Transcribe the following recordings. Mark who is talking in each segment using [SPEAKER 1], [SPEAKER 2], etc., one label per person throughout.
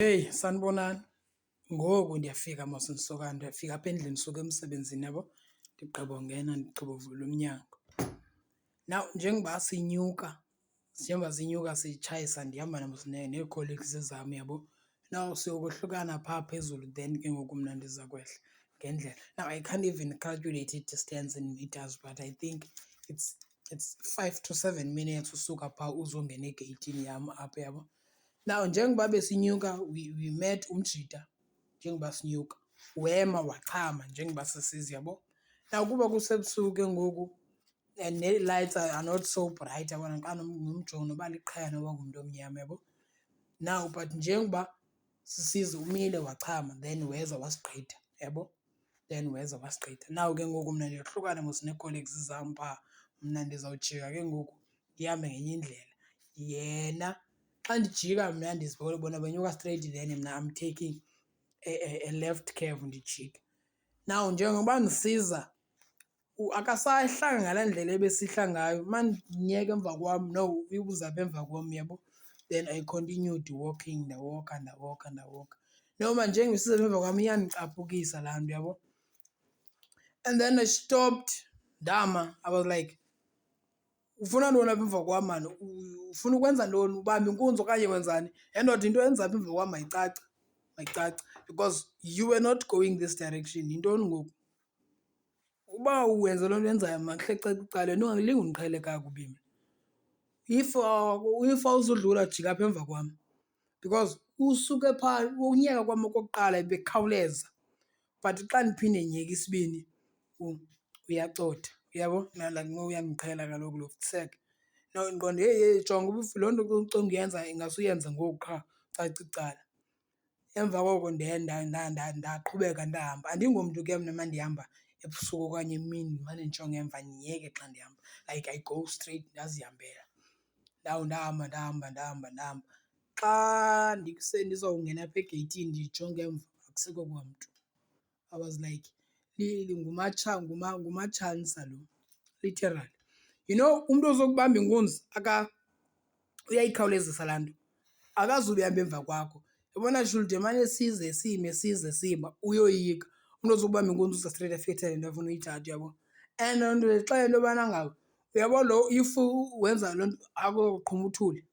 [SPEAKER 1] Hey, sanibonani. Ngoku ndiyafika mos ndisuka ndiyafika apha endlini ndisuka emsebenzini yabo. Ndigqiba ungena ndigqiba uvula umnyango. Now njengoba sinyuka sitshayisa ndihamba nee-colleagues zam yabo. Now siyokohlukana phaa phezulu then ke ngoku mna ndiza kwehla ngendlela. Now I can't even calculate i-distance in meters but I think it's 5 to 7 minutes usuka phaa uzongena egeyithini yam apha yabo. Now njengoba besinyuka we met umjida njengoba sinyuka, wema wachama njengoba sisiza yabo. Now kuba kusebusuku ke ngoku and nee-lights are not so bright yabona xa nomjongo noba liqhayiya noba ngumntu omnyama yabo. Now but njengoba sisiza umile wachama then weza wasigqitha yabo, then weza wasigqitha. Now ke ngoku mna ndiyohlukana mos nee-colleagues zam phaa, mna ndizawujika ke ngoku ndihambe ngenye indlela. Yena xa ndijika mna bona benyuka straight then mna I'm taking a left curve ndijike. Now njengoba ndisiza akasahlanga ngalaa ndlela ebesihla ngayo, mandiyeka emva kwam no uza apha emva kwam yabo. Then I continued walking, ndawoka. Noma njengoba isiza apha emva kwam iyandicaphukisa laa nto yabo. And then I stopped, ndama. I was like, ufuna ntoni apha emva kwam mani? Ufuna ukwenza ntoni? Ubamba inkunzi okanye wenzani? Endoda into eyenza apha emva kwam mayicace because you were not going this direction. Yintoni ngoku? Uba uwenza loo nto yenzayo makuhle caca icala wena ungalingi undiqhele kakubi mna. If awuzudlula jika apha emva kwam because usuke phaa unyaka kwam okokuqala bekhawuleza but xa ndiphinde nyeka isibini uyacotha uyabo. Like uyandiqhela kaloku lo futhiseke. Now ndiqonde heyi jonga loo nto ucinga uyenza ingasuyenza ngoku qha caca icala. Emva koko ndaqhubeka ndahamba. Andingomntu ke mna mandihamba ebusuku okanye emini ndimane ndijonga emva ndiyeke xa ndihamba. Like I go straight ndazihambela. Now ndahamba. Xa ndizawungena apha egeyithini ndijonge emva akusekho kwamntu. I was like ngumatshanisa lo, literally. You know umntu ozokubamba inkunzi uyayikhawulezisa laa nto, akazube ehamba emva kwakho. Yabona shulde mane size sima uyoyika. Umntu ozokubamba inkunzi uza straight afike ethathe le nto afuna uyithatha uyabo. And loo nto ndixelela into yobana ngaba uyabo lo if wenza loo nto akoqhuma uthuli,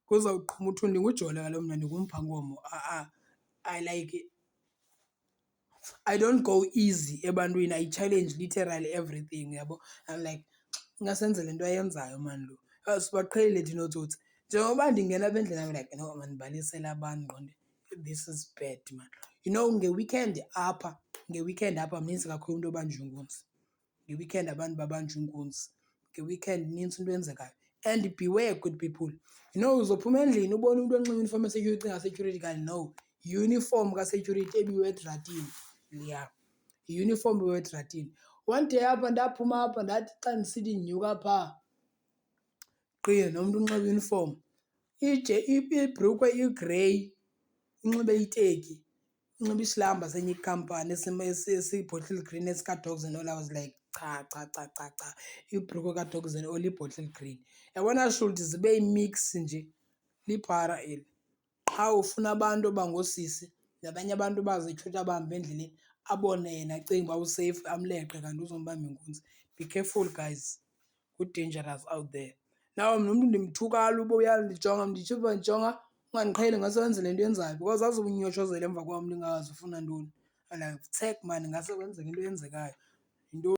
[SPEAKER 1] kuzawuqhuma uthuli. NdinguJola kaloku mna ndingumphangomo. I don't go easy ebantwini. I challenge literally everything yabo. I'm like ingasenze le nto ayenzayo mani lo. Sibaqhelile thina ootsotsi. Njengoba ndingena apha endlini I'm like no mandibalisele abantu ngqonde this is bad man. You know ngeweekend apha mninzi kakhulu into yobanjwa inkunzi. Ngeweekend abantu babanjwa inkunzi. Ngeweekend nintsi into eyenzekayo. And beware good people. You know uzophuma endlini ubone umntu onxiba uniform ye-security security kanti no, uniform ka-security ebiwe edratini. Yeah, i-uniform ebiwe edratini. One day apha ndaphuma apha ndathi xa ndisithi ndinyuka phaa gqi nomntu unxiba uniform, ibhrukhwe igrey, unxibe iteki, unxiba isilamba senye ikhampani esiyibhotile green esika-Dogs and All. I was like cha, ibhrukhwe ka-Dogs and All ibhotile green. Yabona shuldi zibe yimix nje, liphara eli. Qha ufuna abantu abangoosisi nabanye abantu bazityhutsha bahamba endleleni abone yena acinga uba useyifu amleqe kanti uzombamba inkunzi. Be careful guys, ku-dangerous out there. Now nomntu ndimthukala uba uyandijonga nditsho uba ndijonga ungandiqheli ngase wenze le nto yenzayo because azobe unyotshozela emva kwam ndingazi ufuna ntoni. And like futhek mani ngase kwenzeke into eyenzekayo. Yintoni?